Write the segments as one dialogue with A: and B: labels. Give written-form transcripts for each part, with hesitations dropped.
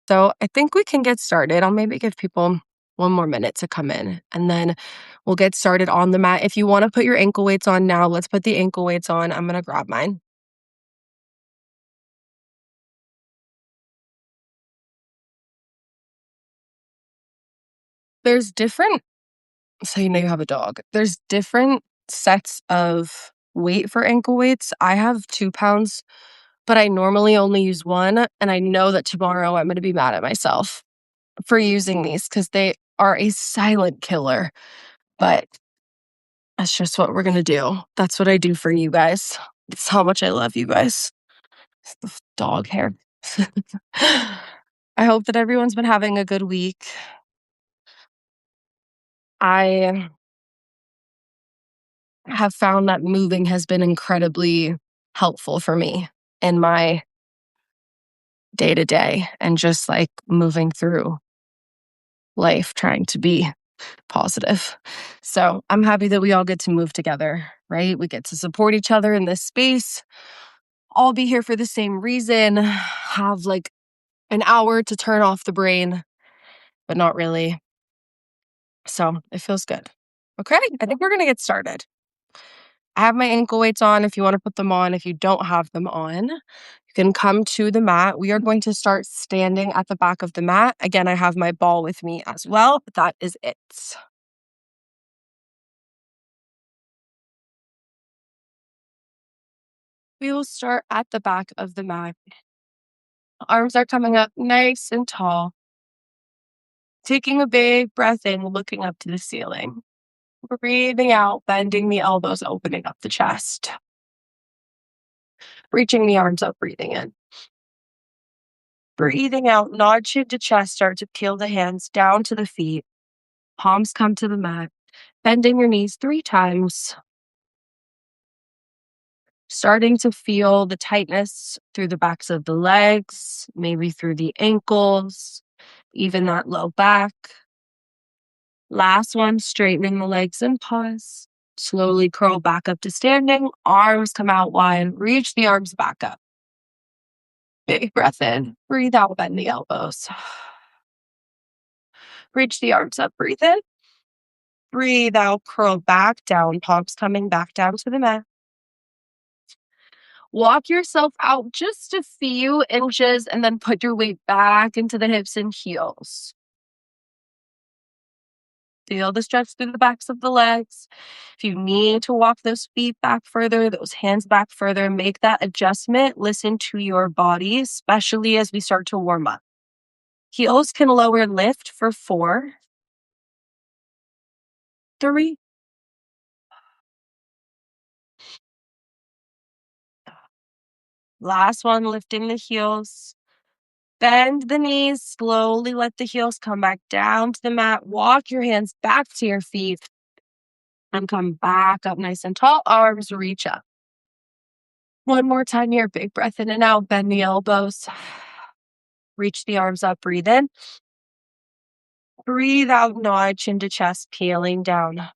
A: So I think we can get started. I'll maybe give people 1 more minute to come in and then we'll get started on the mat. If you want to put your ankle weights on now, let's put the ankle weights on. I'm going to grab mine. There's different, so you know you have a dog. There's different sets of weight for ankle weights. I have 2 pounds, but I normally only use one. And I know that tomorrow I'm going to be mad at myself for using these because they are a silent killer. But that's just what we're gonna do. That's what I do for you guys. It's how much I love you guys. It's the dog hair. I hope that everyone's been having a good week. I have found that moving has been incredibly helpful for me in my day to day and just like moving through life trying to be positive. So I'm happy that we all get to move together, right? We get to support each other in this space, all be here for the same reason, have like an hour to turn off the brain, but not really. So it feels good. Okay, I think we're going to get started. I have my ankle weights on if you want to put them on. If you don't have them on, you can come to the mat. We are going to start standing at the back of the mat. Again, I have my ball with me as well. That is it. We will start at the back of the mat. Arms are coming up nice and tall. Taking a big breath in, looking up to the ceiling. Breathing out, bending the elbows, opening up the chest. Reaching the arms up, breathing in. Breathing out, nod chin to chest, start to peel the hands down to the feet. Palms come to the mat. Bending your knees 3 times. Starting to feel the tightness through the backs of the legs, maybe through the ankles, even that low back. Last one, straightening the legs and pause. Slowly curl back up to standing. Arms come out wide. Reach the arms back up. Big breath in. Breathe out, bend the elbows. Reach the arms up. Breathe in. Breathe out, curl back down. Palms coming back down to the mat. Walk yourself out just a few inches and then put your weight back into the hips and heels. Feel the stretch through the backs of the legs. If you need to walk those feet back further, those hands back further, make that adjustment. Listen to your body, especially as we start to warm up. Heels can lower lift for 4, 3, last one, lifting the heels. Bend the knees, slowly let the heels come back down to the mat. Walk your hands back to your feet and come back up nice and tall. Arms reach up. One more time here. Big breath in and out. Bend the elbows. Reach the arms up. Breathe in. Breathe out. Nod chin to chest, peeling down.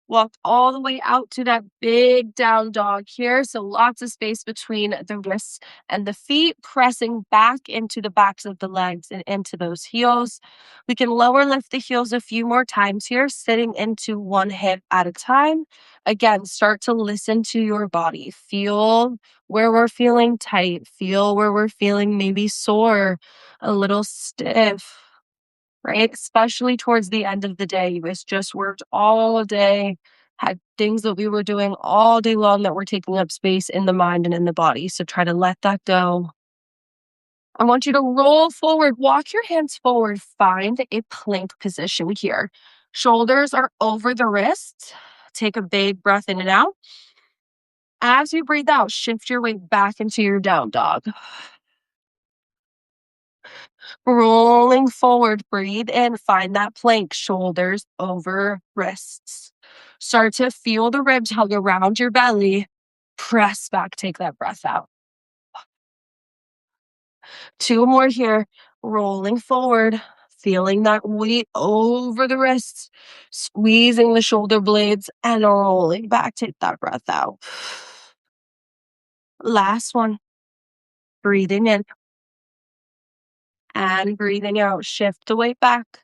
A: Walk all the way out to that big down dog here. So lots of space between the wrists and the feet, pressing back into the backs of the legs and into those heels. We can lower lift the heels a few more times here, sitting into one hip at a time. Again, start to listen to your body. Feel where we're feeling tight. Feel where we're feeling maybe sore, a little stiff, right? Especially towards the end of the day. You guys just worked all day, had things that we were doing all day long that were taking up space in the mind and in the body. So try to let that go. I want you to roll forward, walk your hands forward, find a plank position here. Shoulders are over the wrists. Take a big breath in and out. As you breathe out, shift your weight back into your down dog. Rolling forward, breathe in, find that plank, shoulders over wrists. Start to feel the ribs hug around your belly. Press back, take that breath out. 2 more here, rolling forward, feeling that weight over the wrists, squeezing the shoulder blades and rolling back, take that breath out. Last one, breathing in. And breathing out, shift the weight back.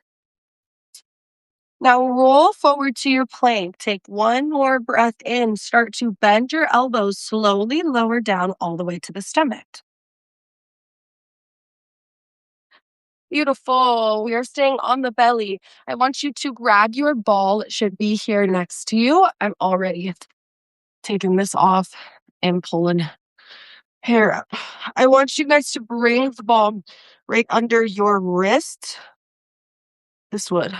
A: Now roll forward to your plank. Take one more breath in. Start to bend your elbows, slowly lower down all the way to the stomach. Beautiful. We are staying on the belly. I want you to grab your ball. It should be here next to you. I'm already taking this off and pulling hair up. I want you guys to bring the ball right under your wrist. This would.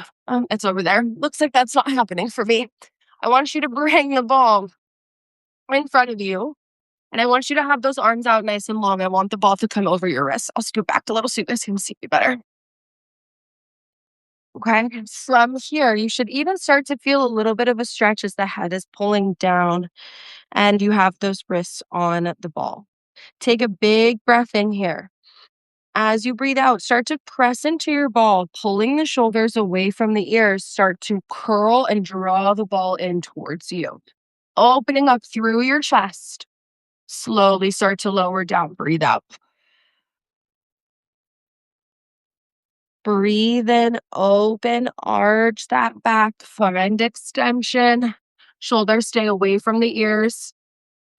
A: It's over there. Looks like that's not happening for me. I want you to bring the ball in front of you. And I want you to have those arms out nice and long. I want the ball to come over your wrist. I'll scoot back a little so you guys can see me better. Okay. From here, you should even start to feel a little bit of a stretch as the head is pulling down and you have those wrists on the ball. Take a big breath in here. As you breathe out, start to press into your ball, pulling the shoulders away from the ears. Start to curl and draw the ball in towards you. Opening up through your chest. Slowly start to lower down. Breathe out. Breathe in, open, arch that back, find extension. Shoulders stay away from the ears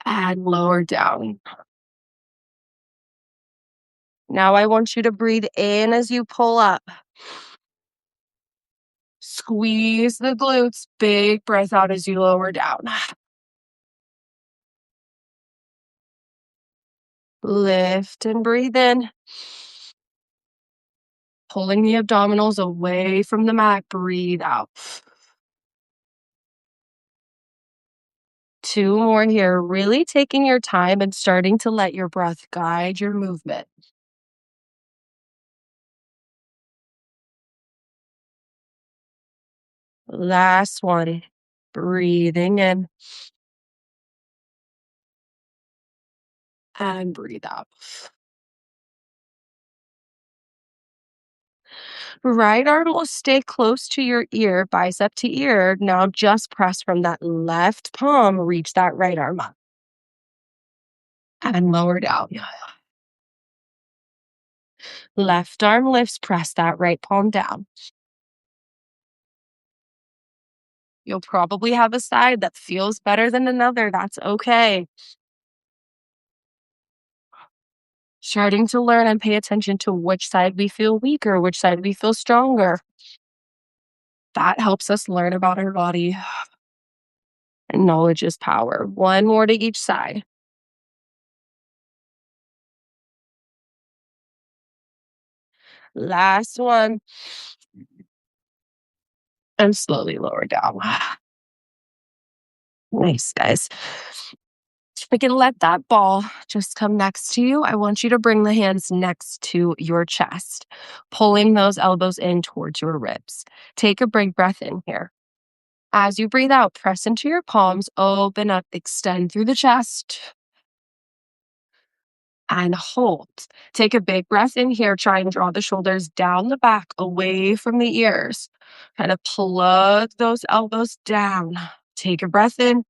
A: and lower down. Now I want you to breathe in as you pull up. Squeeze the glutes, big breath out as you lower down. Lift and breathe in. Pulling the abdominals away from the mat, breathe out. 2 more here, really taking your time and starting to let your breath guide your movement. Last one. Breathing in and breathe out. Right arm will stay close to your ear, bicep to ear. Now just press from that left palm, reach that right arm up and lower down. Left arm lifts, press that right palm down. You'll probably have a side that feels better than another. That's okay. Starting to learn and pay attention to which side we feel weaker, which side we feel stronger. That helps us learn about our body. And knowledge is power. One more to each side. Last one. And slowly lower down. Nice, guys. We can let that ball just come next to you. I want you to bring the hands next to your chest, pulling those elbows in towards your ribs. Take a big breath in here. As you breathe out, press into your palms, open up, extend through the chest, and hold. Take a big breath in here. Try and draw the shoulders down the back, away from the ears. Kind of plug those elbows down. Take a breath in.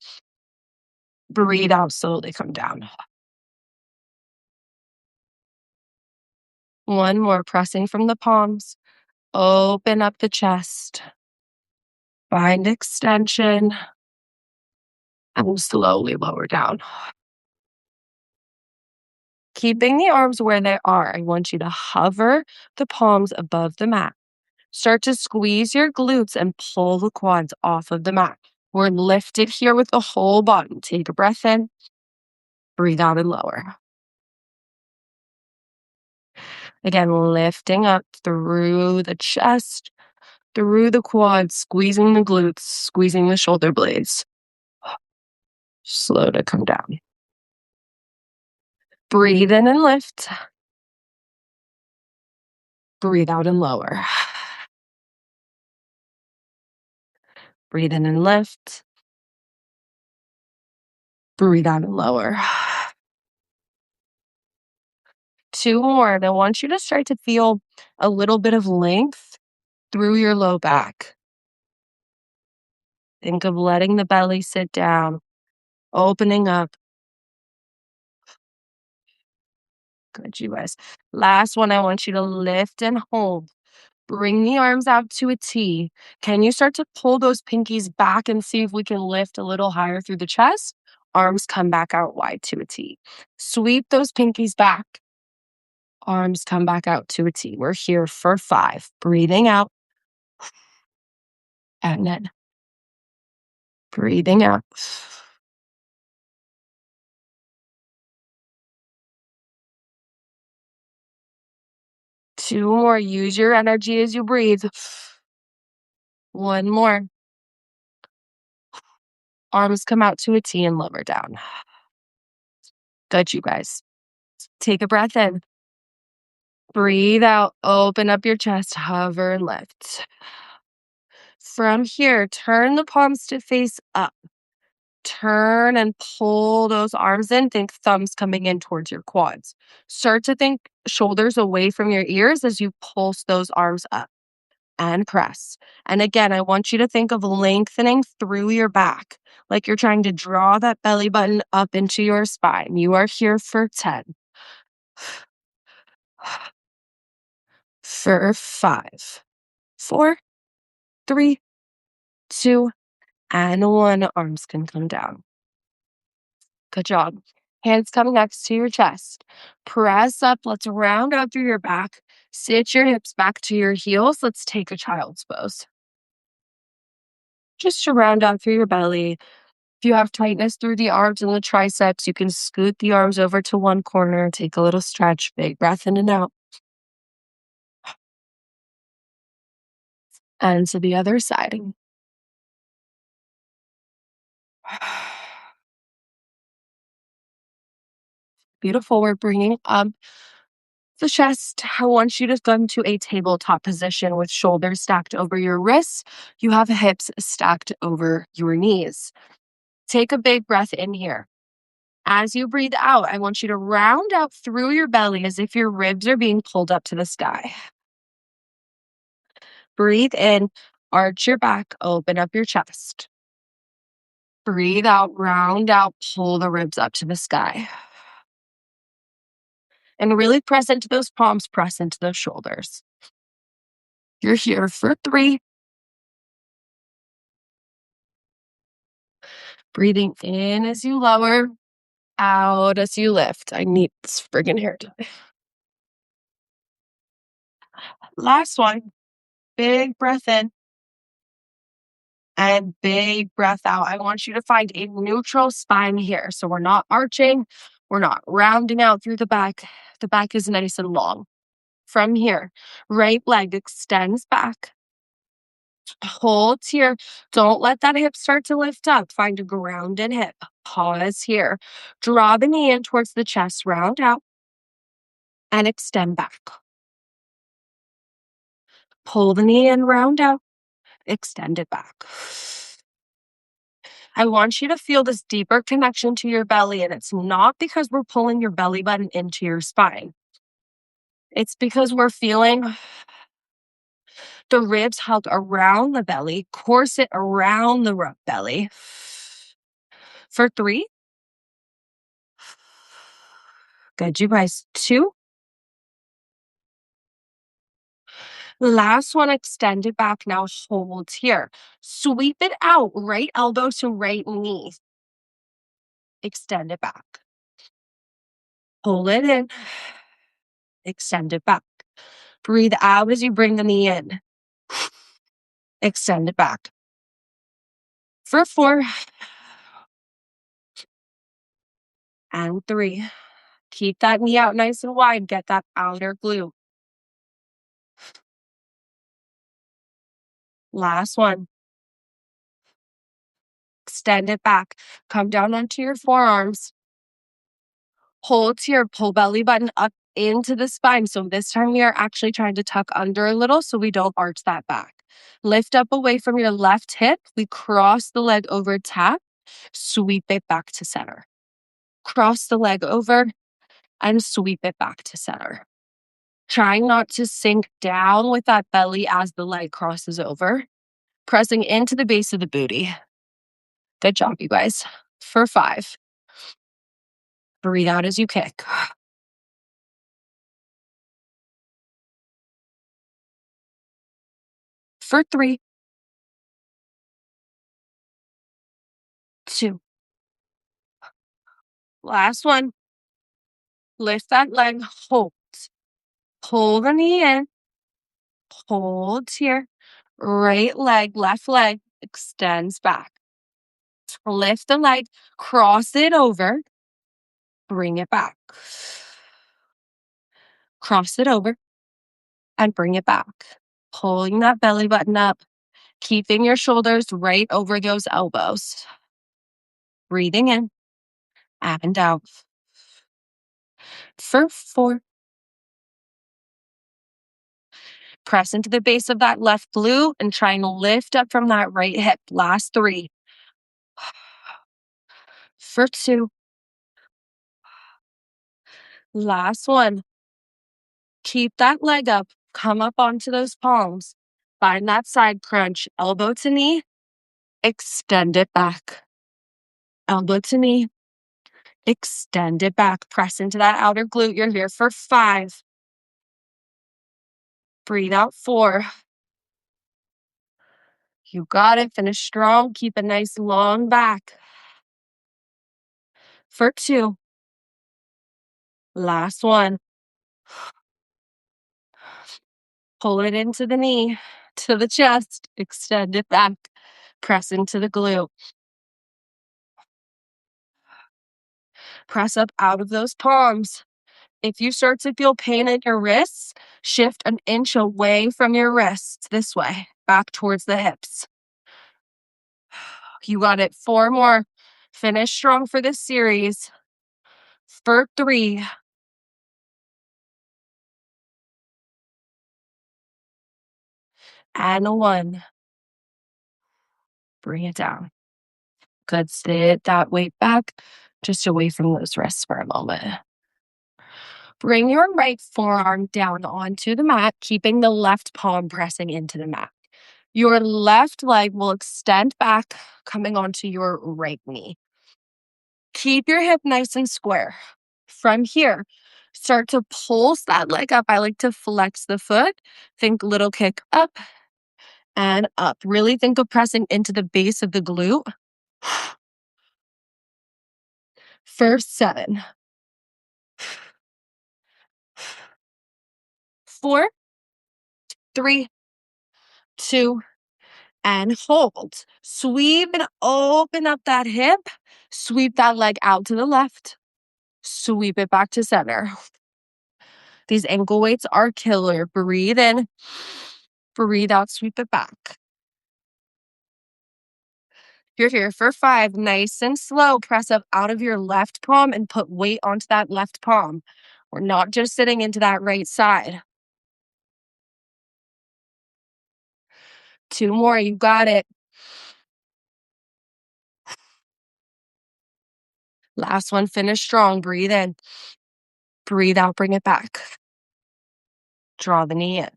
A: Breathe out, slowly come down. One more, pressing from the palms. Open up the chest. Find extension. And slowly lower down. Keeping the arms where they are, I want you to hover the palms above the mat. Start to squeeze your glutes and pull the quads off of the mat. We're lifted here with the whole body. Take a breath in. Breathe out and lower. Again, lifting up through the chest, through the quads, squeezing the glutes, squeezing the shoulder blades. Slow to come down. Breathe in and lift. Breathe out and lower. Breathe in and lift. Breathe out and lower. 2 more. And I want you to start to feel a little bit of length through your low back. Think of letting the belly sit down, opening up. Good, you guys. Last one, I want you to lift and hold. Bring the arms out to a T. Can you start to pull those pinkies back and see if we can lift a little higher through the chest? Arms come back out wide to a T. Sweep those pinkies back. Arms come back out to a T. We're here for 5. Breathing out. And then breathing out. 2 more. Use your energy as you breathe. 1 more. Arms come out to a T and lower down. Good, you guys. Take a breath in. Breathe out. Open up your chest. Hover and lift. From here, turn the palms to face up. Turn and pull those arms in. Think thumbs coming in towards your quads. Start to think shoulders away from your ears as you pulse those arms up and press. And again, I want you to think of lengthening through your back, like you're trying to draw that belly button up into your spine. You are here for 10, for 5, 4, 3, 2, and 1. Arms can come down. Good job. Hands coming next to your chest. Press up. Let's round out through your back. Sit your hips back to your heels. Let's take a child's pose. Just to round out through your belly. If you have tightness through the arms and the triceps, you can scoot the arms over to one corner. Take a little stretch. Big breath in and out. And to the other side. Beautiful. We're bringing up the chest. I want you to come to a tabletop position with shoulders stacked over your wrists. You have hips stacked over your knees. Take a big breath in here. As you breathe out, I want you to round out through your belly as if your ribs are being pulled up to the sky. Breathe in, arch your back, open up your chest. Breathe out, round out, pull the ribs up to the sky. And really press into those palms, press into those shoulders. You're here for 3. Breathing in as you lower, out as you lift. I need this friggin' hair dye. Last one. Big breath in. And big breath out. I want you to find a neutral spine here. So we're not arching. We're not rounding out through the back. The back is nice and long. From here, right leg extends back. Hold here. Don't let that hip start to lift up. Find a grounded hip. Pause here. Draw the knee in towards the chest. Round out. And extend back. Pull the knee in, round out. Extend it back. I want you to feel this deeper connection to your belly, and it's not because we're pulling your belly button into your spine. It's because we're feeling the ribs hug around the belly, corset around the belly. For 3. Good, you guys. 2. Last one, extend it back. Now hold here. Sweep it out, right elbow to right knee. Extend it back. Pull it in. Extend it back. Breathe out as you bring the knee in. Extend it back. For 4. And 3. Keep that knee out nice and wide. Get that outer glute. Last one. Extend it back. Come down onto your forearms. Hold here. Pull belly button up into the spine. So this time we are actually trying to tuck under a little so we don't arch that back. Lift up away from your left hip. We cross the leg over, tap. Sweep it back to center. Cross the leg over and sweep it back to center. Trying not to sink down with that belly as the leg crosses over. Pressing into the base of the booty. Good job, you guys. For 5. Breathe out as you kick. For 3, 2. Last one. Lift that leg, hold. Pull the knee in, hold here. Right leg, left leg extends back. Lift the leg, cross it over, bring it back. Cross it over and bring it back. Pulling that belly button up, keeping your shoulders right over those elbows. Breathing in and out. For 4. Press into the base of that left glute and try and lift up from that right hip. Last 3. For 2. Last 1. Keep that leg up. Come up onto those palms. Find that side crunch. Elbow to knee. Extend it back. Elbow to knee. Extend it back. Press into that outer glute. You're here for 5. Breathe out 4. You got it. Finish strong. Keep a nice long back. For 2. Last 1. Pull it into the knee, to the chest. Extend it back. Press into the glute. Press up out of those palms. If you start to feel pain in your wrists, shift an inch away from your wrists this way, back towards the hips. You got it. 4 more. Finish strong for this series. For 3. And 1. Bring it down. Good. Sit that weight back, just away from those wrists for a moment. Bring your right forearm down onto the mat, keeping the left palm pressing into the mat. Your left leg will extend back, coming onto your right knee. Keep your hip nice and square. From here, start to pulse that leg up. I like to flex the foot. Think little kick up and up. Really think of pressing into the base of the glute. For 7. 4, 3, 2, and hold. Sweep and open up that hip. Sweep that leg out to the left. Sweep it back to center. These ankle weights are killer. Breathe in. Breathe out. Sweep it back. You're here for 5. Nice and slow. Press up out of your left palm and put weight onto that left palm. We're not just sitting into that right side. 2 more. You got it. Last one. Finish strong. Breathe in. Breathe out. Bring it back. Draw the knee in.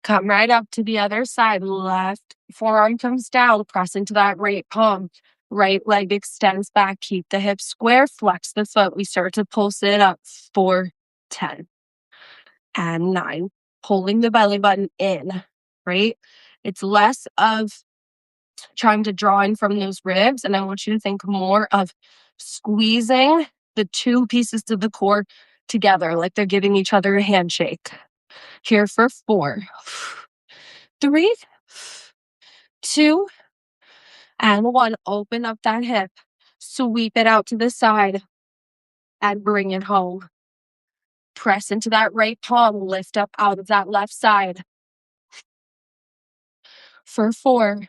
A: Come right up to the other side. Left forearm comes down. Press into that right palm. Right leg extends back. Keep the hips square. Flex the foot. We start to pulse it up. 4, 10, and 9. Pulling the belly button in, right? It's less of trying to draw in from those ribs. And I want you to think more of squeezing the 2 pieces of the core together, like they're giving each other a handshake. Here for 4, 3, 2, and 1. Open up that hip. Sweep it out to the side and bring it home. Press into that right palm. Lift up out of that left side. For 4.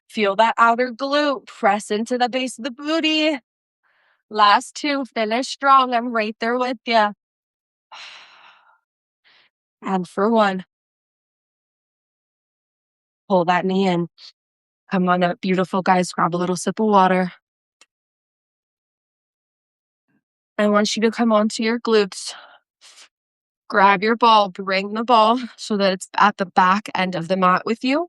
A: Feel that outer glute. Press into the base of the booty. Last 2. Finish strong. I'm right there with you. And for 1. Pull that knee in. Come on up, beautiful guys. Grab a little sip of water. I want you to come onto your glutes. Grab your ball. Bring the ball so that it's at the back end of the mat with you.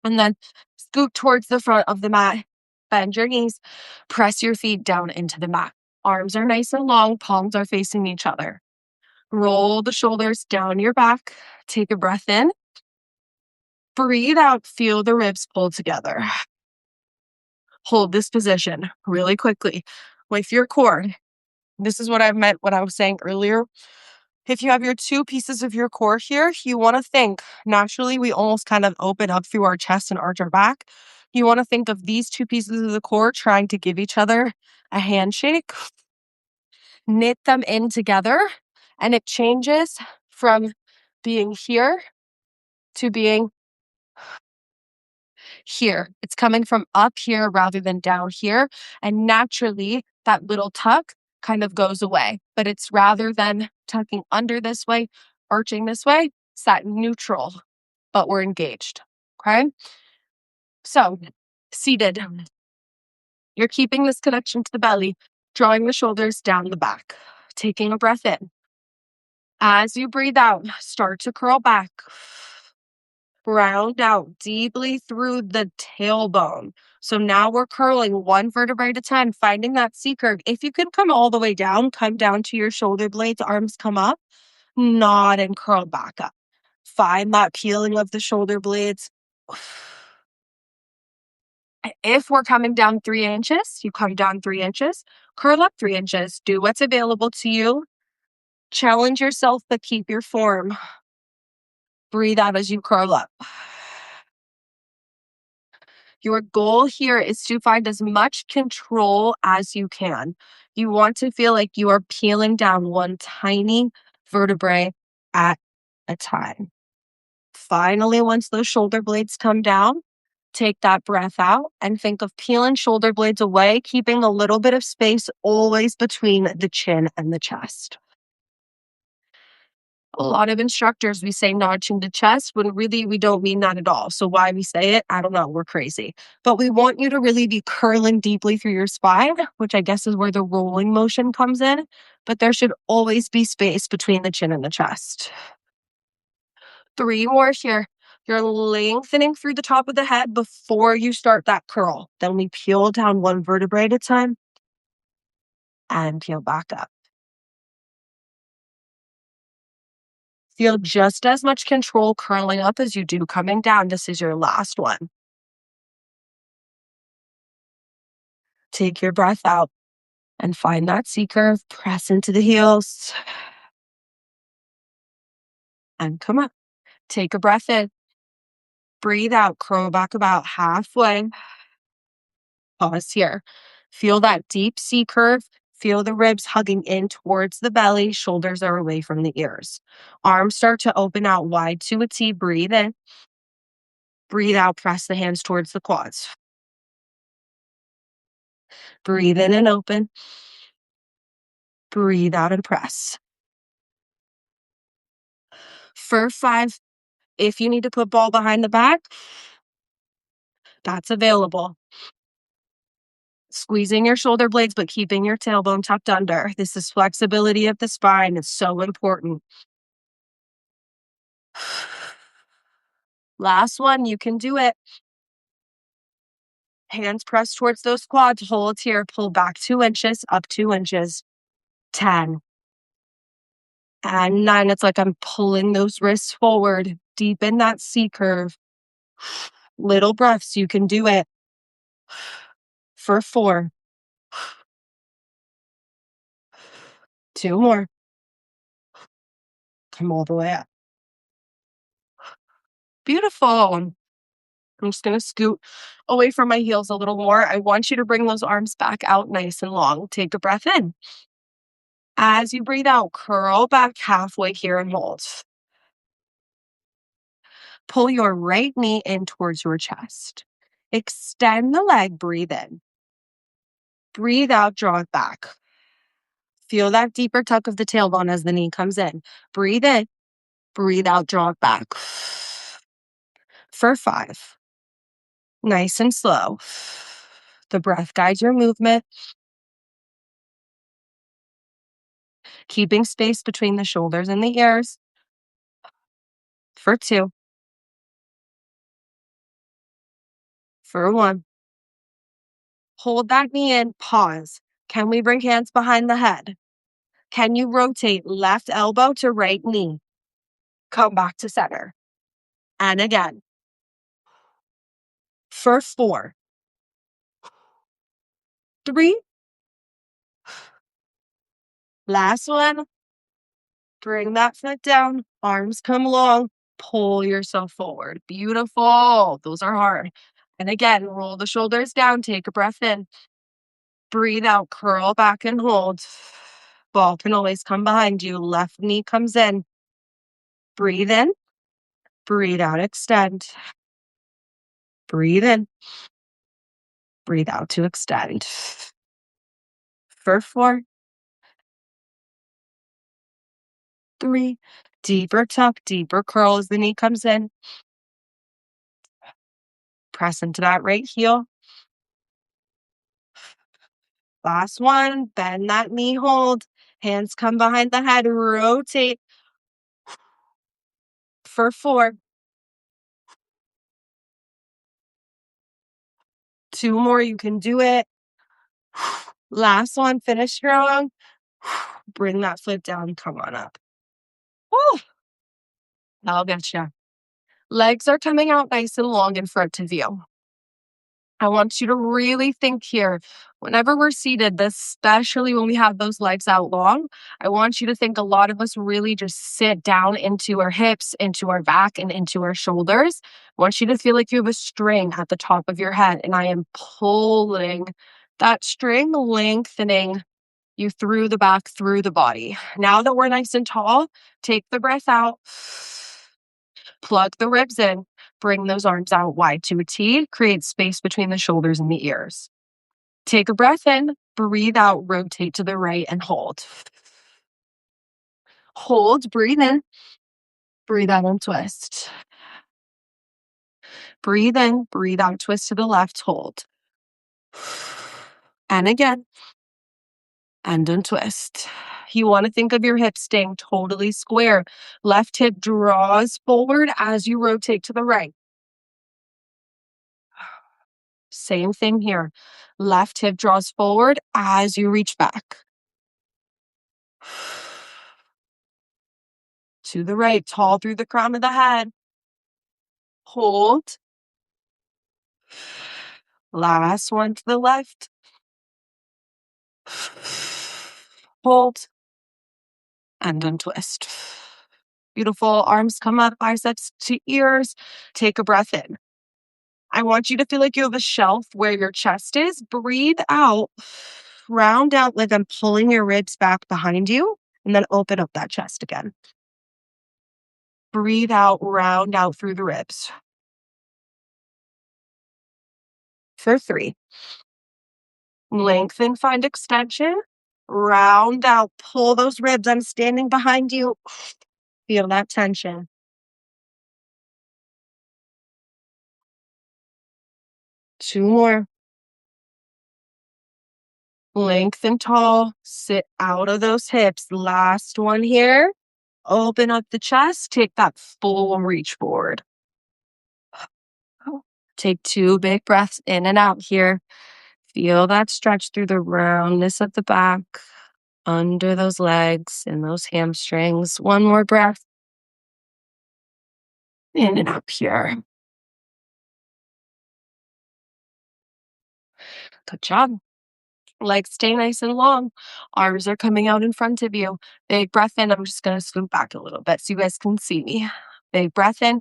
A: And then scoot towards the front of the mat. Bend your knees. Press your feet down into the mat. Arms are nice and long. Palms are facing each other. Roll the shoulders down your back. Take a breath in. Breathe out. Feel the ribs pull together. Hold this position really quickly with your core. This is what I meant when I was saying earlier. If you have your two pieces of your core here, you want to think naturally, we almost kind of open up through our chest and arch our back. You want to think of these two pieces of the core trying to give each other a handshake, knit them in together, and it changes from being here to being here. It's coming from up here rather than down here. And naturally, that little tuck kind of goes away. But it's rather than tucking under this way, arching this way, it's that neutral, but we're engaged. Okay. So, seated, you're keeping this connection to the belly, drawing the shoulders down the back, taking a breath in. As you breathe out, start to curl back. Round out deeply through the tailbone. So now we're curling one vertebrae at a time, finding that C curve. If you can come all the way down, come down to your shoulder blades, arms come up, nod and curl back up. Find that peeling of the shoulder blades. If we're coming down 3 inches, you come down 3 inches, curl up 3 inches, do what's available to you. Challenge yourself, but keep your form. Breathe out as you curl up. Your goal here is to find as much control as you can. You want to feel like you are peeling down one tiny vertebrae at a time. Finally, once those shoulder blades come down, take that breath out and think of peeling shoulder blades away, keeping a little bit of space always between the chin and the chest. A lot of instructors, we say notching the chest when really we don't mean that at all. So why we say it, I don't know, we're crazy. But we want you to really be curling deeply through your spine, which I guess is where the rolling motion comes in. But there should always be space between the chin and the chest. 3 more here. You're lengthening through the top of the head before you start that curl. Then we peel down one vertebrae at a time and peel back up. Feel just as much control curling up as you do coming down. This is your last one. Take your breath out and find that C curve. Press into the heels and come up. Take a breath in. Breathe out. Curl back about halfway. Pause here. Feel that deep C curve. Feel the ribs hugging in towards the belly. Shoulders are away from the ears. Arms start to open out wide to a T. Breathe in. Breathe out. Press the hands towards the quads. Breathe in and open. Breathe out and press. For 5, if you need to put ball behind the back, that's available. Squeezing your shoulder blades, but keeping your tailbone tucked under. This is flexibility of the spine. It's so important. Last one, you can do it. Hands pressed towards those quads. Hold here. Pull back 2 inches, up 2 inches. 10. And 9. It's like I'm pulling those wrists forward. Deepen that C curve. Little breaths. You can do it. For 4. 2 more. Come all the way up. Beautiful. I'm just going to scoot away from my heels a little more. I want you to bring those arms back out nice and long. Take a breath in. As you breathe out, curl back halfway here and hold. Pull your right knee in towards your chest. Extend the leg, breathe in. Breathe out, draw it back. Feel that deeper tuck of the tailbone as the knee comes in. Breathe in, breathe out, draw it back. For 5. Nice and slow. The breath guides your movement. Keeping space between the shoulders and the ears. For 2. For 1. Hold that knee in, pause. Can we bring hands behind the head? Can you rotate left elbow to right knee? Come back to center. And again. For 4, 3, last one. Bring that foot down, arms come long, pull yourself forward. Beautiful. Those are hard. And again, roll the shoulders down, take a breath in. Breathe out, curl back and hold. Ball can always come behind you. Left knee comes in. Breathe in, breathe out, extend. Breathe in, breathe out to extend. For 4, 3, deeper tuck, deeper curl as the knee comes in. Press into that right heel. Last one, bend that knee, hold. Hands come behind the head, rotate. For 4, 2 more, you can do it. Last one, finish strong. Bring that foot down, come on up. Woo! I'll get you. Legs are coming out nice and long in front of you. I want you to really think here, whenever we're seated, especially when we have those legs out long, I want you to think a lot of us really just sit down into our hips, into our back, and into our shoulders. I want you to feel like you have a string at the top of your head, and I am pulling that string, lengthening you through the back, through the body. Now that we're nice and tall, take the breath out. Plug the ribs in, bring those arms out wide to a T, create space between the shoulders and the ears. Take a breath in, breathe out, rotate to the right and hold. Hold, breathe in, breathe out and twist. Breathe in, breathe out, twist to the left, hold. And again, and untwist. You want to think of your hips staying totally square. Left hip draws forward as you rotate to the right. Same thing here. Left hip draws forward as you reach back. To the right, tall through the crown of the head. Hold. Last one to the left. Hold. And untwist. Beautiful. Arms come up, biceps to ears. Take a breath in. I want you to feel like you have a shelf where your chest is. Breathe out. Round out like I'm pulling your ribs back behind you. And then open up that chest again. Breathe out, round out through the ribs. For 3. Lengthen, find extension. Round out, pull those ribs. I'm standing behind you. Feel that tension. Two more. Lengthen tall. Sit out of those hips. Last one here. Open up the chest. Take that full reach forward. Take 2 big breaths in and out here. Feel that stretch through the roundness of the back, under those legs and those hamstrings. One more breath. In and up here. Good job. Legs stay nice and long. Arms are coming out in front of you. Big breath in. I'm just going to scoot back a little bit so you guys can see me. Big breath in.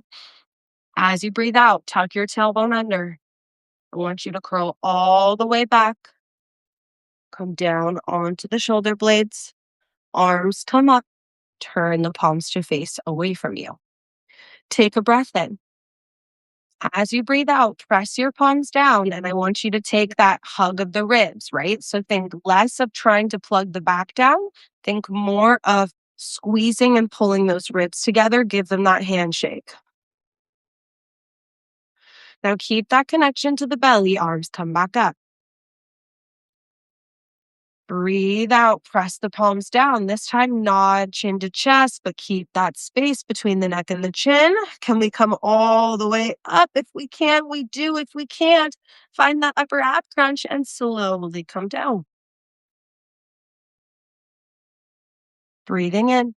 A: As you breathe out, tuck your tailbone under. I want you to curl all the way back. Come down onto the shoulder blades. Arms come up. Turn the palms to face away from you. Take a breath in. As you breathe out, press your palms down, and I want you to take that hug of the ribs, right? So think less of trying to plug the back down. Think more of squeezing and pulling those ribs together. Give them that handshake. Now keep that connection to the belly. Arms come back up. Breathe out, press the palms down. This time, nod chin to chest, but keep that space between the neck and the chin. Can we come all the way up? If we can, we do. If we can't, find that upper ab crunch and slowly come down. Breathing in.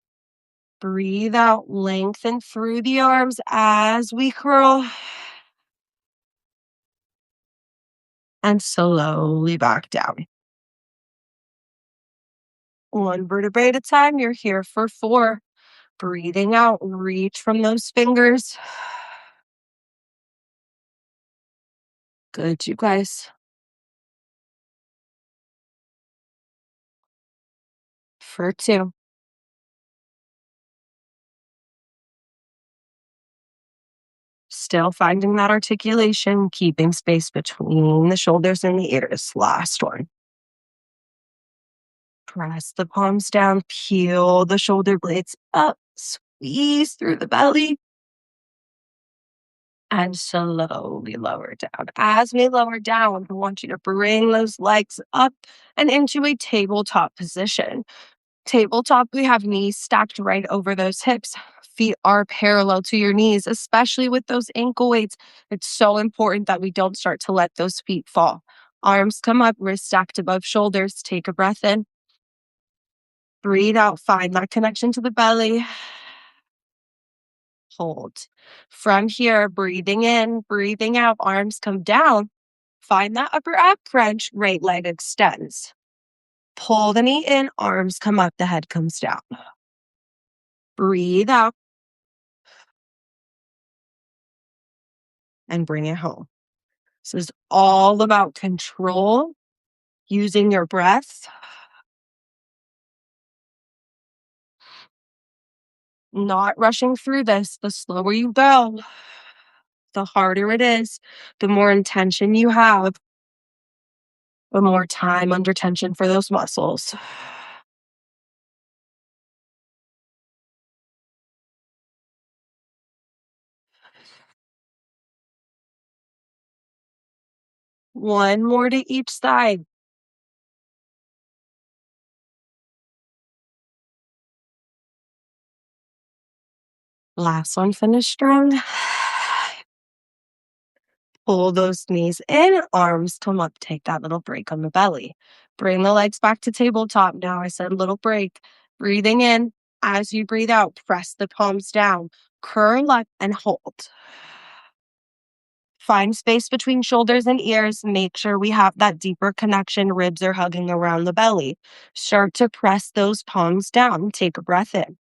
A: Breathe out. Lengthen through the arms as we curl. And slowly back down. One vertebrae at a time. You're here for 4. Breathing out. Reach from those fingers. Good, you guys. For 2. Still finding that articulation, keeping space between the shoulders and the ears. Last one. Press the palms down, peel the shoulder blades up, squeeze through the belly, and slowly lower down. As we lower down, I want you to bring those legs up and into a tabletop position. Tabletop, we have knees stacked right over those hips. Feet are parallel to your knees, especially with those ankle weights. It's so important that we don't start to let those feet fall. Arms come up, wrists stacked above shoulders. Take a breath in. Breathe out. Find that connection to the belly. Hold. From here, breathing in, breathing out. Arms come down. Find that upper ab crunch. Right leg extends. Pull the knee in. Arms come up. The head comes down. Breathe out. And bring it home. This is all about control, using your breath, not rushing through this. The slower you go, the harder it is, the more intention you have, the more time under tension for those muscles. One more to each side. Last one, finish strong. Pull those knees in, arms come up, take that little break on the belly. Bring the legs back to tabletop. Now I said little break. Breathing in. As you breathe out, press the palms down, curl up and hold. Find space between shoulders and ears. Make sure we have that deeper connection. Ribs are hugging around the belly. Start to press those palms down. Take a breath in.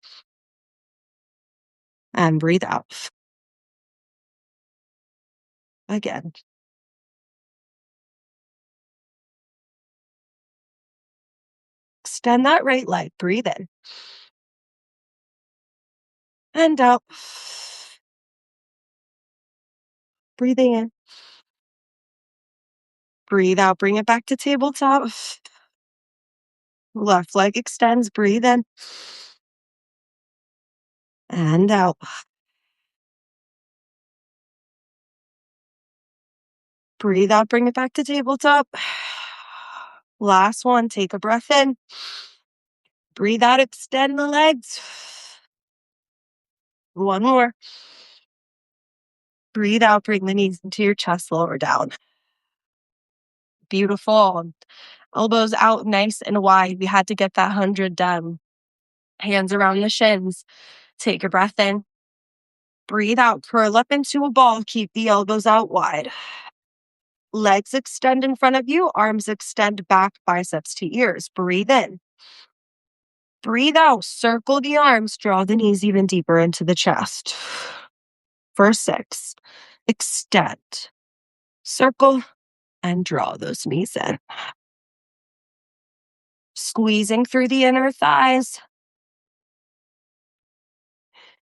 A: And breathe out. Again. Extend that right leg. Breathe in. And out. Breathing in. Breathe out. Bring it back to tabletop. Left leg extends. Breathe in. And out. Breathe out. Bring it back to tabletop. Last one. Take a breath in. Breathe out. Extend the legs. One more. Breathe out. Bring the knees into your chest. Lower down. Beautiful. Elbows out nice and wide. We had to get that 100 done. Hands around the shins. Take a breath in. Breathe out. Curl up into a ball. Keep the elbows out wide. Legs extend in front of you. Arms extend back, biceps to ears. Breathe in. Breathe out. Circle the arms. Draw the knees even deeper into the chest. For 6. Extend. Circle and draw those knees in. Squeezing through the inner thighs.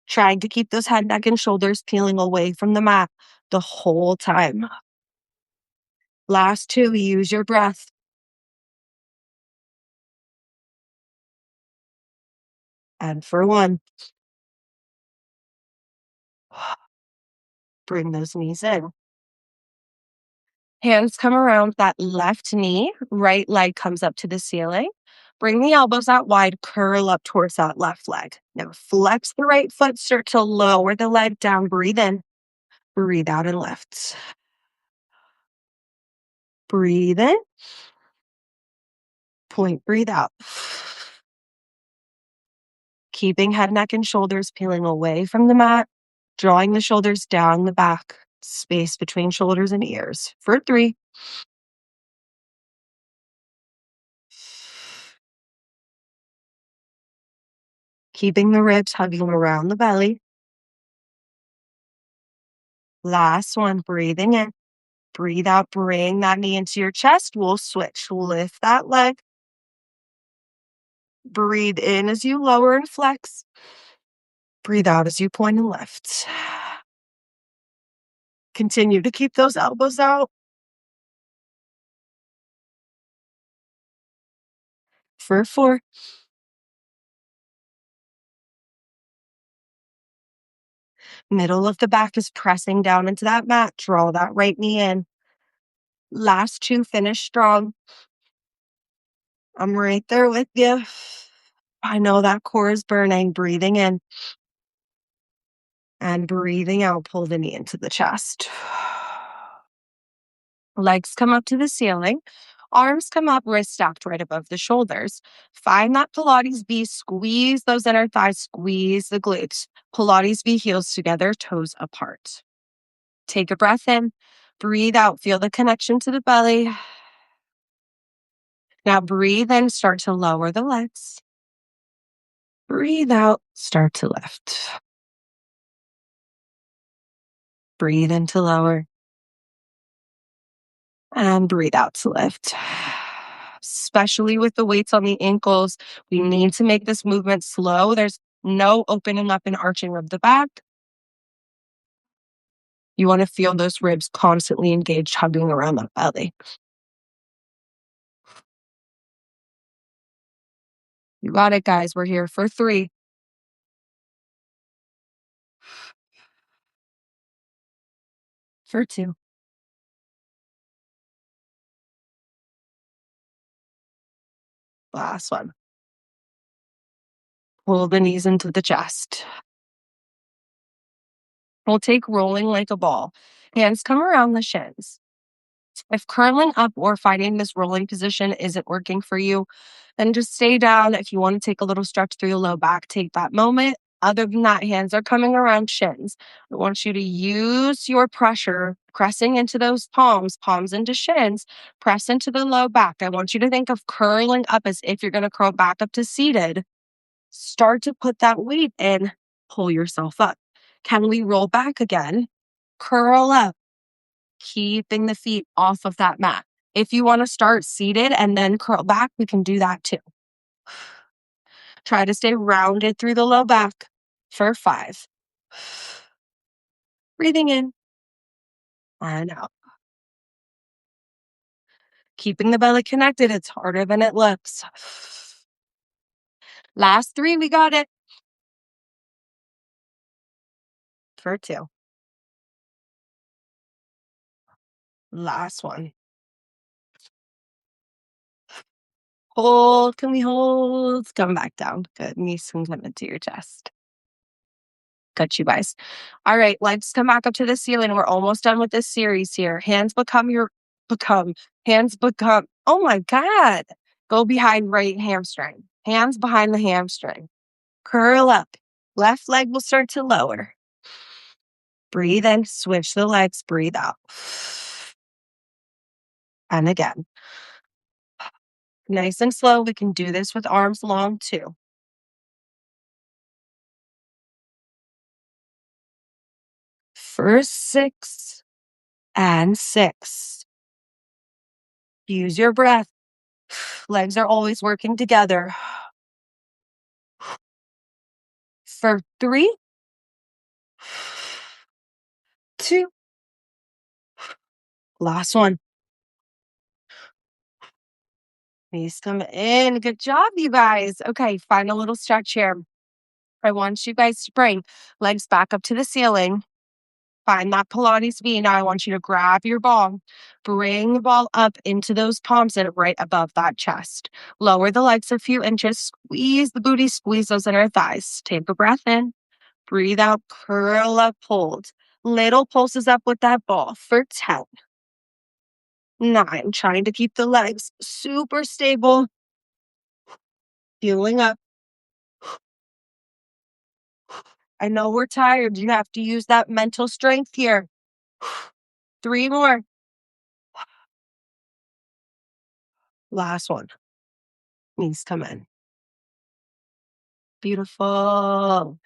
A: Trying to keep those head, neck, and shoulders peeling away from the mat the whole time. Last 2, use your breath. And for 1, bring those knees in. Hands come around that left knee, right leg comes up to the ceiling. Bring the elbows out wide, curl up towards that left leg. Now flex the right foot, start to lower the leg down. Breathe in, breathe out and lift. Breathe in, point, breathe out. keeping head, neck, and shoulders peeling away from the mat, drawing the shoulders down the back, space between shoulders and ears. For 3, keeping the ribs hugging around the belly. Last one, breathing in. Breathe out, bring that knee into your chest. We'll switch. Lift that leg. Breathe in as you lower and flex. Breathe out as you point and lift. Continue to keep those elbows out. For 4. Middle of the back is pressing down into that mat. Draw that right knee in. Last 2, finish strong. I'm right there with you. I know that core is burning. Breathing in and breathing out. Pull the knee into the chest. Legs come up to the ceiling. Arms come up, wrists stacked right above the shoulders. Find that Pilates V. Squeeze those inner thighs. Squeeze the glutes. Pilates V, heels together, toes apart. Take a breath in. Breathe out. Feel the connection to the belly. Now breathe in. Start to lower the legs. Breathe out. Start to lift. Breathe in to lower. And breathe out to lift. Especially with the weights on the ankles, we need to make this movement slow. There's no opening up and arching of the back. You want to feel those ribs constantly engaged, hugging around the belly. You got it, guys. We're here for 3. For 2. Last one. Pull the knees into the chest. We'll take rolling like a ball. Hands come around the shins. If curling up or finding this rolling position isn't working for you, then just stay down. If you want to take a little stretch through the low back, take that moment. Other than that, hands are coming around shins. I want you to use your pressure, pressing into those palms, palms into shins, press into the low back. I want you to think of curling up as if you're going to curl back up to seated. Start to put that weight in, pull yourself up. Can we roll back again? Curl up, keeping the feet off of that mat. If you want to start seated and then curl back, we can do that too. Try to stay rounded through the low back for 5. Breathing in and out. Keeping the belly connected. It's harder than it looks. Last 3, we got it. For 2. Last one. Hold. Can we hold? Come back down. Good. Knees can come into your chest. Good, you guys. All right, legs come back up to the ceiling. We're almost done with this series here. Hands become, oh my God. Go behind right hamstring. Hands behind the hamstring. Curl up. Left leg will start to lower. Breathe in, switch the legs, breathe out. And again. Nice and slow. We can do this with arms long too. For 6 and 6. Use your breath. Legs are always working together. For 3, 2, last one. Knees come in. Good job, you guys. Okay, final little stretch here. I want you guys to bring legs back up to the ceiling. Find that Pilates V. Now I want you to grab your ball. Bring the ball up into those palms and right above that chest. Lower the legs a few inches. Squeeze the booty. Squeeze those inner thighs. Take a breath in. Breathe out. Curl up. Hold. Little pulses up with that ball for 10. 9. Trying to keep the legs super stable. Fueling up. I know we're tired. You have to use that mental strength here. 3 more. Last one. Knees come in. Beautiful.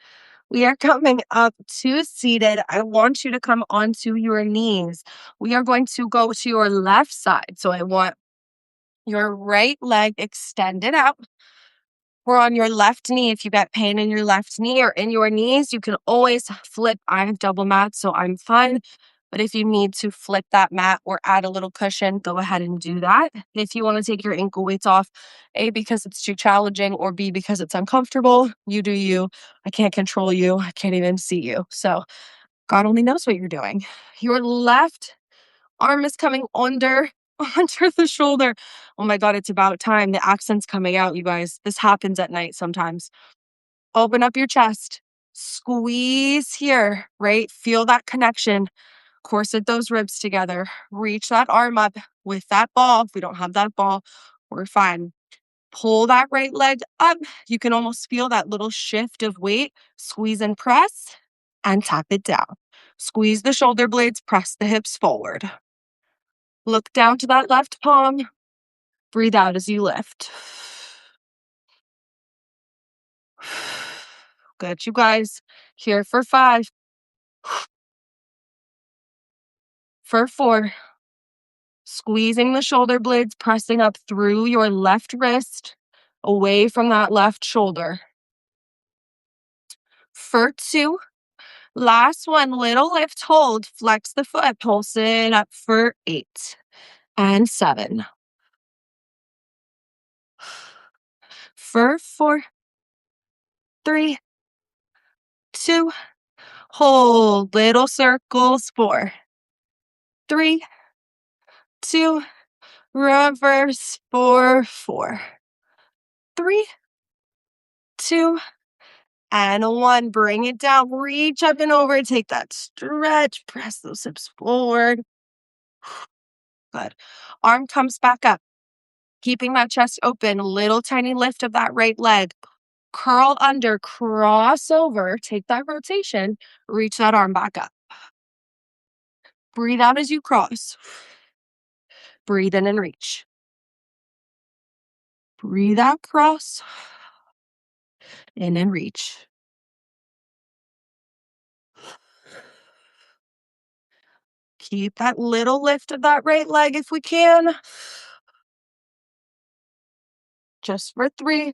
A: We are coming up to seated. I want you to come onto your knees. We are going to go to your left side. So I want your right leg extended out. We're on your left knee. If you get pain in your left knee or in your knees, you can always flip. I have double mats, so I'm fine. But if you need to flip that mat or add a little cushion, go ahead and do that. If you want to take your ankle weights off, A, because it's too challenging, or B, because it's uncomfortable, you do you. I can't control you. I can't even see you. So God only knows what you're doing. Your left arm is coming under the shoulder. Oh my God, it's about time. The accent's coming out, you guys. This happens at night sometimes. Open up your chest. Squeeze here, right? Feel that connection. Corset those ribs together. Reach that arm up with that ball. If we don't have that ball, we're fine. Pull that right leg up. You can almost feel that little shift of weight. Squeeze and press and tap it down. Squeeze the shoulder blades, press the hips forward. Look down to that left palm. Breathe out as you lift. Good, you guys. Here for 5. For 4. Squeezing the shoulder blades, pressing up through your left wrist, away from that left shoulder. For 2. Last one, little lift, hold, flex the foot, pulse it up for 8 and 7. For 4, 3, 2, hold, little circles, 4, 3, 2, reverse for 4, 3, 2, and 1. Bring it down, reach up and over, take that stretch, press those hips forward. Good. Arm comes back up, keeping that chest open, little tiny lift of that right leg. Curl under, cross over, take that rotation, reach that arm back up. Breathe out as you cross. Breathe in and reach. Breathe out, cross. In and reach. Keep that little lift of that right leg if we can. Just for 3.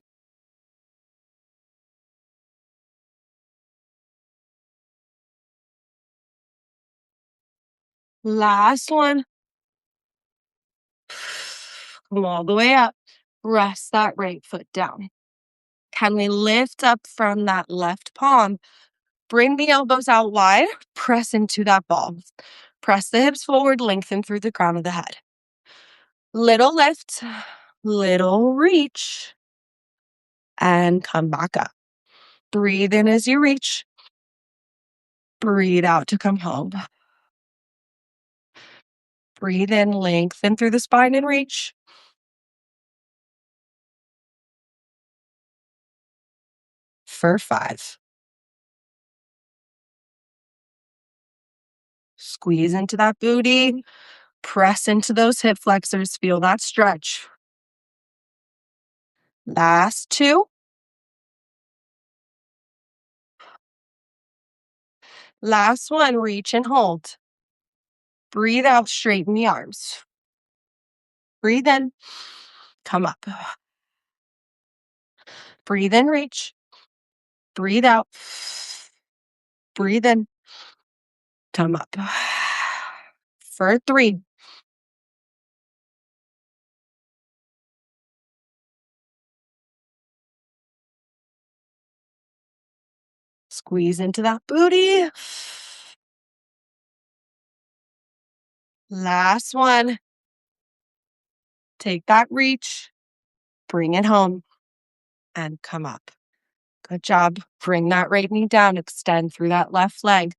A: Last one. Come all the way up. Rest that right foot down. Can we lift up from that left palm? Bring the elbows out wide. Press into that ball. Press the hips forward, lengthen through the crown of the head. Little lift, little reach, and come back up. Breathe in as you reach. Breathe out to come home. Breathe in, lengthen through the spine and reach. For 5. Squeeze into that booty. Press into those hip flexors. Feel that stretch. Last 2. Last one, reach and hold. Breathe out, straighten the arms. Breathe in, come up. Breathe in, reach. Breathe out. Breathe in, come up. For 3. Squeeze into that booty. Last one. Take that reach. Bring it home. And come up. Good job. Bring that right knee down. Extend through that left leg.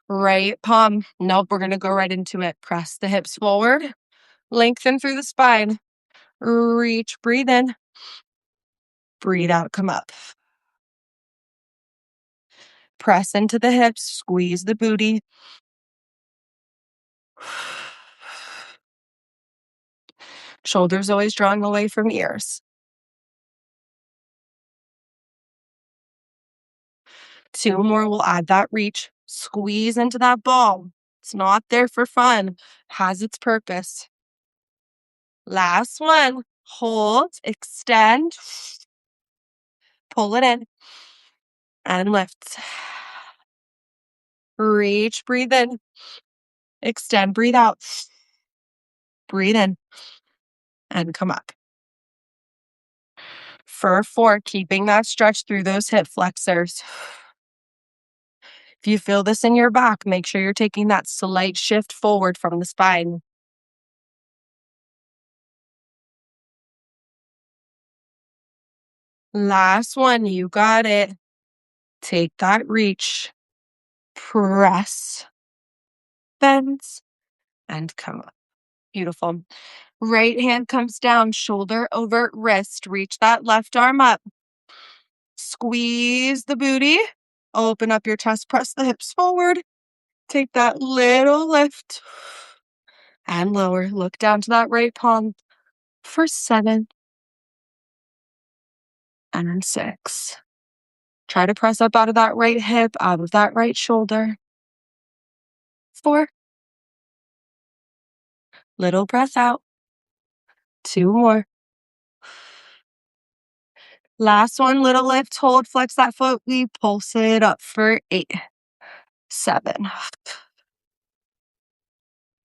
A: Right palm. Nope, we're going to go right into it. Press the hips forward. Lengthen through the spine. Reach. Breathe in. Breathe out. Come up. Press into the hips, squeeze the booty. Shoulders always drawing away from ears. 2 more, we'll add that reach. Squeeze into that ball. It's not there for fun, has its purpose. Last one. Hold, extend, pull it in, and lift. Reach, breathe in. Extend, breathe out. Breathe in, and come up. For 4, keeping that stretch through those hip flexors. If you feel this in your back, make sure you're taking that slight shift forward from the spine. Last one, you got it. Take that reach. Press, bend, and come up. Beautiful. Right hand comes down, shoulder over wrist. Reach that left arm up. Squeeze the booty. Open up your chest, press the hips forward. Take that little lift and lower. Look down to that right palm for 7 and 6. Try to press up out of that right hip, out of that right shoulder. 4. Little breath out. 2 more. Last one, little lift, hold, flex that foot. We pulse it up for 8, 7.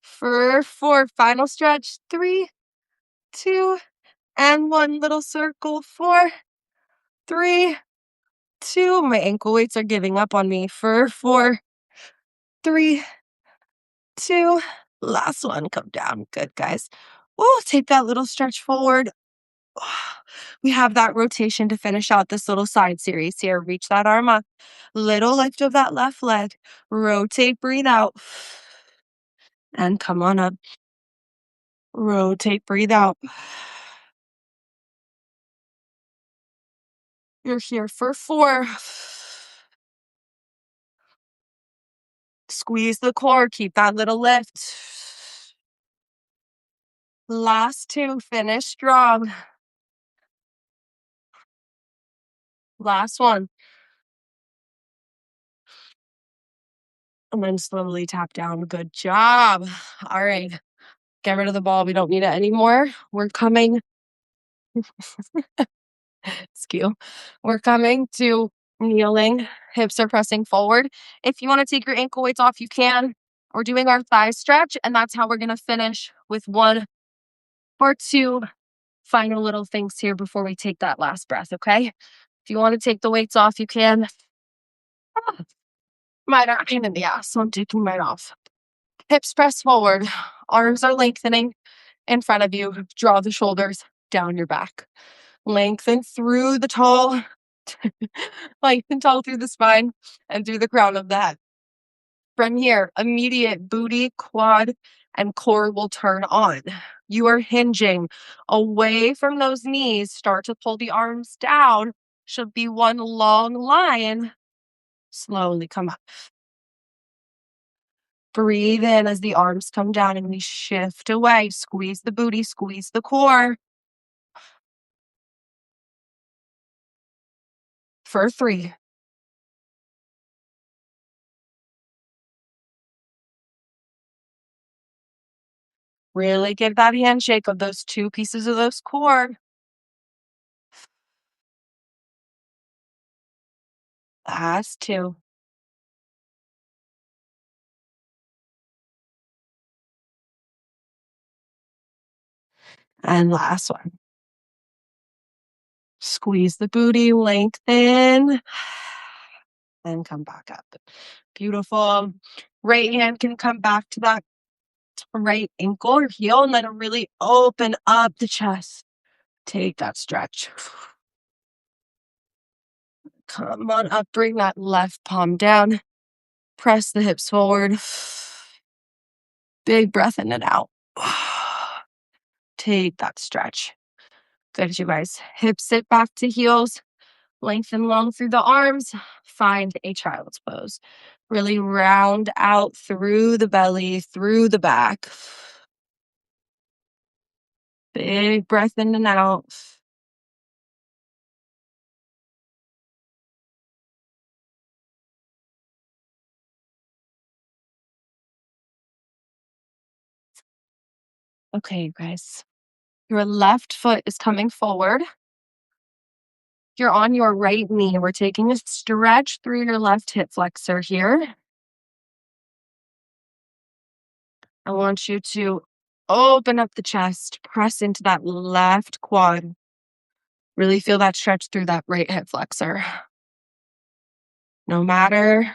A: For 4, final stretch. 3, 2, and 1. Little circle. 4, 3, 2. My ankle weights are giving up on me. For 4, 3, 2. Last one, come down. Good, guys. We'll take that little stretch forward. We have that rotation to finish out this little side series here. Reach that arm up. Little lift of that left leg. Rotate, breathe out. And come on up. Rotate, breathe out. You're here for 4. Squeeze the core. Keep that little lift. Last 2. Finish strong. Last one. And then slowly tap down. Good job. All right. Get rid of the ball. We don't need it anymore. We're coming. Skew. We're coming to kneeling. Hips are pressing forward. If you want to take your ankle weights off, you can. We're doing our thigh stretch, and that's how we're going to finish with 1 or 2 final little things here before we take that last breath, okay? If you want to take the weights off, you can. Mine are a pain in the ass, so I'm taking mine off. Hips press forward. Arms are lengthening in front of you. Draw the shoulders down your back. Lengthen through the tall. Lengthen tall through the spine and through the crown of the head. From here, immediate booty, quad, and core will turn on. You are hinging away from those knees. Start to pull the arms down. Should be one long line. Slowly come up. Breathe in as the arms come down and we shift away. Squeeze the booty, squeeze the core. For 3. Really give that handshake of those 2 pieces of those core. Last 2. And last one. Squeeze the booty, lengthen, and come back up. Beautiful. Right hand can come back to that right ankle or heel and let it really open up the chest. Take that stretch. Come on up, bring that left palm down. Press the hips forward. Big breath in and out. Take that stretch. Good, you guys. Hips sit back to heels. Lengthen long through the arms. Find a child's pose. Really round out through the belly, through the back. Big breath in and out. Okay, you guys. Your left foot is coming forward. You're on your right knee. We're taking a stretch through your left hip flexor here. I want you to open up the chest, press into that left quad. Really feel that stretch through that right hip flexor. No matter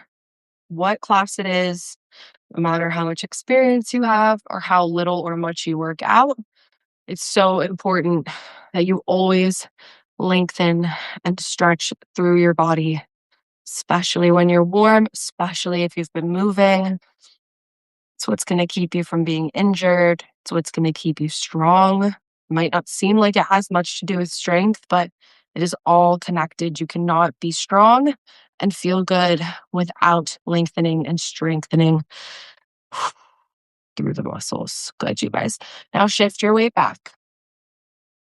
A: what class it is, no matter how much experience you have or how little or much you work out, it's so important that you always lengthen and stretch through your body, especially when you're warm, especially if you've been moving. It's what's going to keep you from being injured. It's what's going to keep you strong. It might not seem like it has much to do with strength, but it is all connected. You cannot be strong and feel good without lengthening and strengthening through the muscles. Good, you guys. Now shift your weight back.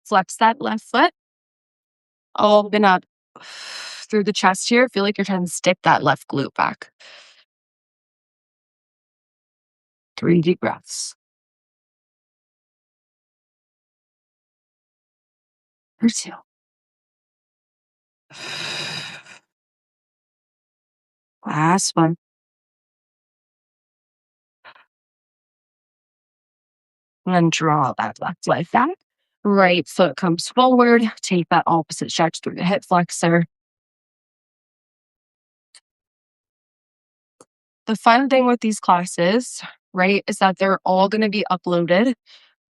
A: Flex that left foot. Open up through the chest here. Feel like you're trying to stick that left glute back. 3 deep breaths. Or 2. Last one. And then draw that left leg back. Right foot comes forward. Take that opposite stretch through the hip flexor. The fun thing with these classes, right, is that they're all going to be uploaded.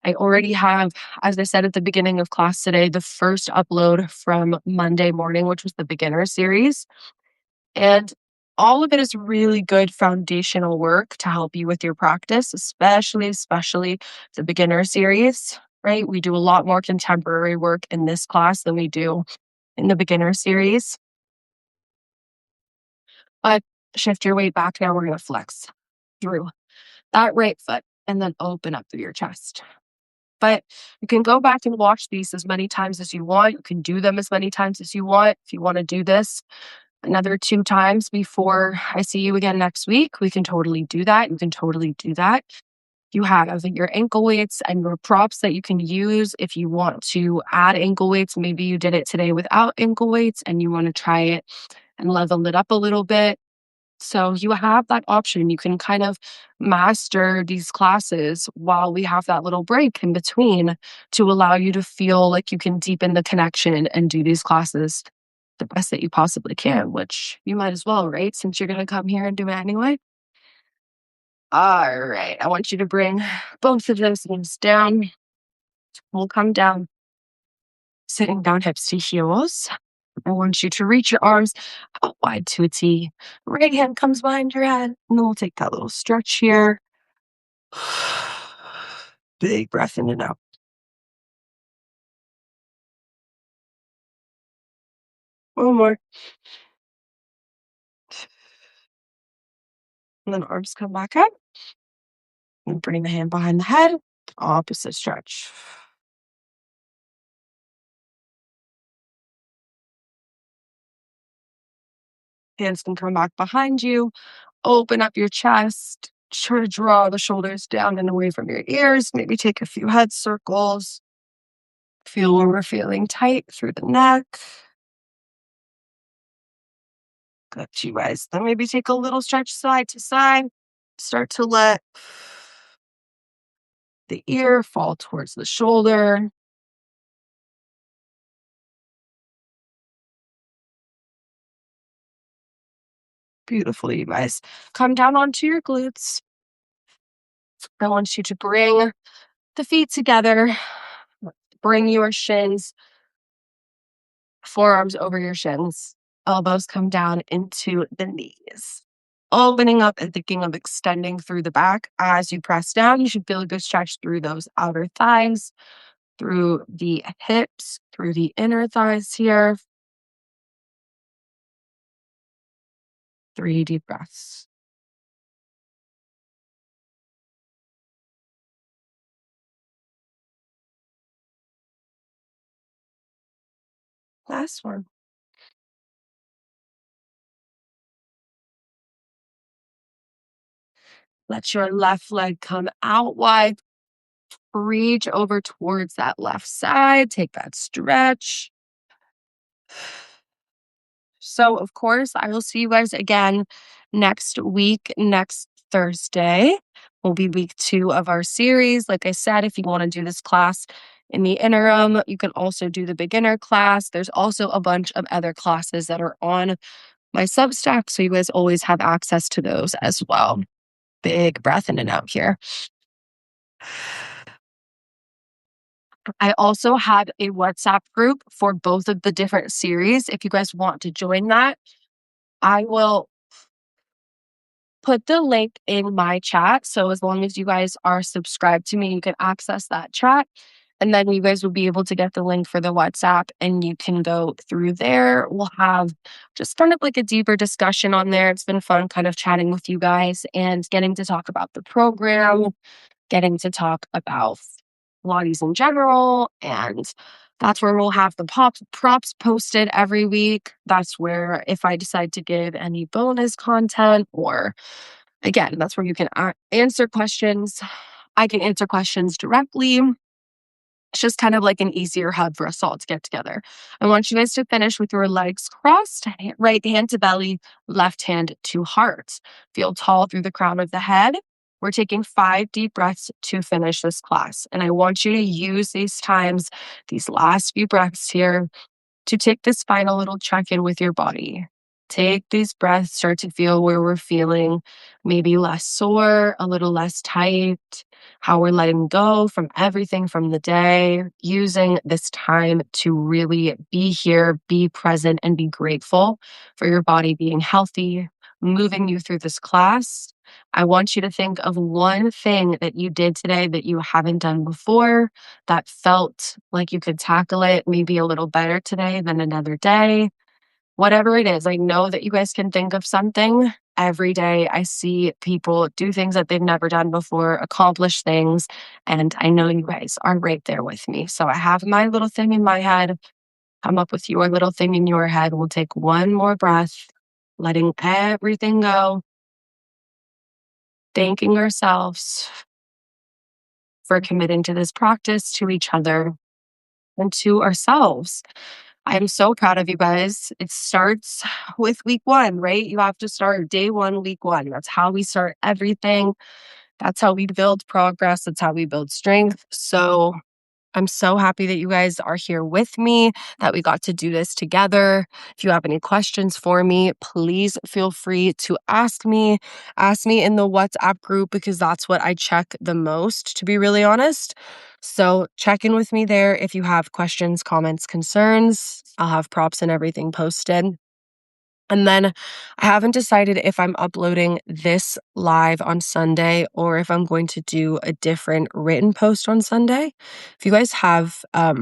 A: I already have, as I said at the beginning of class today, the first upload from Monday morning, which was the beginner series. And all of it is really good foundational work to help you with your practice, especially the beginner series, right? We do a lot more contemporary work in this class than we do in the beginner series. But shift your weight back now. We're going to flex through that right foot and then open up through your chest. But you can go back and watch these as many times as you want. You can do them as many times as you want. If you want to do this another 2 times before I see you again next week, we can totally do that. You can totally do that. You have your ankle weights and your props that you can use if you want to add ankle weights. Maybe you did it today without ankle weights and you want to try it and level it up a little bit. So you have that option. You can kind of master these classes while we have that little break in between to allow you to feel like you can deepen the connection and do these classes the best that you possibly can, which you might as well, right? Since you're going to come here and do it anyway. All right. I want you to bring both of those things down. We'll come down, sitting down hips to heels. I want you to reach your arms out wide to a T. Right hand comes behind your head. And then we'll take that little stretch here. Big breath in and out. One more. And then arms come back up. And bring the hand behind the head. Opposite stretch. Hands can come back behind you. Open up your chest. Try to draw the shoulders down and away from your ears. Maybe take a few head circles. Feel where we're feeling tight through the neck. Good, you guys. Then maybe take a little stretch side to side. Start to let the ear fall towards the shoulder. Beautiful, you guys. Come down onto your glutes. I want you to bring the feet together. Bring your shins, forearms over your shins. Elbows come down into the knees. Opening up and thinking of extending through the back. As you press down, you should feel a good stretch through those outer thighs, through the hips, through the inner thighs here. 3 deep breaths. Last one. Let your left leg come out wide. Reach over towards that left side. Take that stretch. So, of course, I will see you guys again next week, next Thursday. Will be week 2 of our series. Like I said, if you want to do this class in the interim, you can also do the beginner class. There's also a bunch of other classes that are on my Substack, so you guys always have access to those as well. Big breath in and out here. I also have a WhatsApp group for both of the different series. If you guys want to join that, I will put the link in my chat. So as long as you guys are subscribed to me, you can access that chat. And then you guys will be able to get the link for the WhatsApp and you can go through there. We'll have just kind of like a deeper discussion on there. It's been fun kind of chatting with you guys and getting to talk about the program, getting to talk about Pilates in general. And that's where we'll have the props posted every week. That's where if I decide to give any bonus content or again, that's where you can answer questions. I can answer questions directly. It's just kind of like an easier hub for us all to get together. I want you guys to finish with your legs crossed, right hand to belly, left hand to heart. Feel tall through the crown of the head. We're taking 5 deep breaths to finish this class. And I want you to use these times, these last few breaths here, to take this final little check in with your body. Take these breaths, start to feel where we're feeling maybe less sore, a little less tight, how we're letting go from everything from the day, using this time to really be here, be present, and be grateful for your body being healthy, moving you through this class. I want you to think of one thing that you did today that you haven't done before that felt like you could tackle it maybe a little better today than another day. Whatever it is, I know that you guys can think of something. Every day I see people do things that they've never done before, accomplish things, and I know you guys are right there with me. So I have my little thing in my head, come up with your little thing in your head. We'll take one more breath, letting everything go, thanking ourselves for committing to this practice, to each other, and to ourselves. I'm so proud of you guys. It starts with week 1, right? You have to start day 1, week 1. That's how we start everything. That's how we build progress. That's how we build strength. So I'm so happy that you guys are here with me, that we got to do this together. If you have any questions for me, please feel free to ask me. Ask me in the WhatsApp group because that's what I check the most, to be really honest. So check in with me there if you have questions, comments, concerns. I'll have props and everything posted. And then I haven't decided if I'm uploading this live on Sunday or if I'm going to do a different written post on Sunday. If you guys have a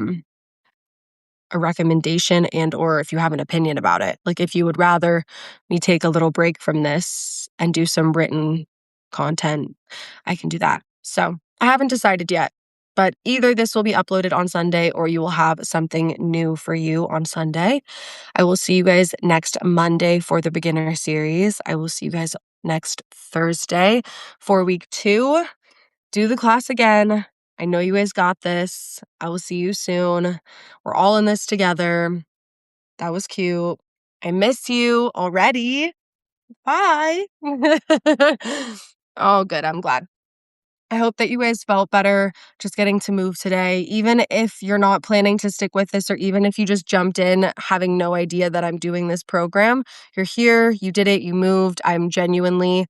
A: recommendation and or if you have an opinion about it, like if you would rather me take a little break from this and do some written content, I can do that. So I haven't decided yet, but either this will be uploaded on Sunday or you will have something new for you on Sunday. I will see you guys next Monday for the beginner series. I will see you guys next Thursday for week 2. Do the class again. I know you guys got this. I will see you soon. We're all in this together. That was cute. I miss you already. Bye. Oh, good. I'm glad. I hope that you guys felt better just getting to move today. Even if you're not planning to stick with this, or even if you just jumped in having no idea that I'm doing this program, you're here, you did it, you moved. I'm genuinely,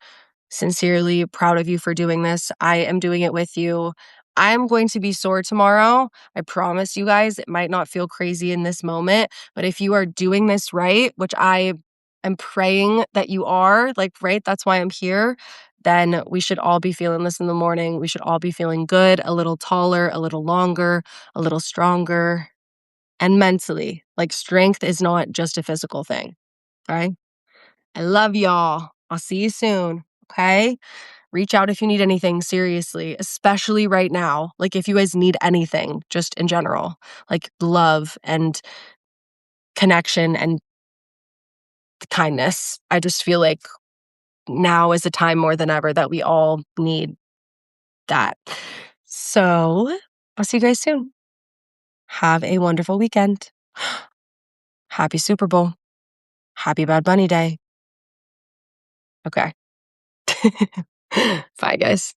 A: sincerely proud of you for doing this. I am doing it with you. I'm going to be sore tomorrow. I promise you guys, it might not feel crazy in this moment, but if you are doing this right, which I am praying that you are, like, right, that's why I'm here, then we should all be feeling this in the morning. We should all be feeling good, a little taller, a little longer, a little stronger, and mentally. Like, strength is not just a physical thing, right? I love y'all. I'll see you soon. Okay? Reach out if you need anything, seriously, especially right now. Like, if you guys need anything, just in general, like love and connection and kindness. I just feel like now is the time more than ever that we all need that. So, I'll see you guys soon. Have a wonderful weekend. Happy Super Bowl. Happy Bad Bunny Day. Okay. Bye, guys.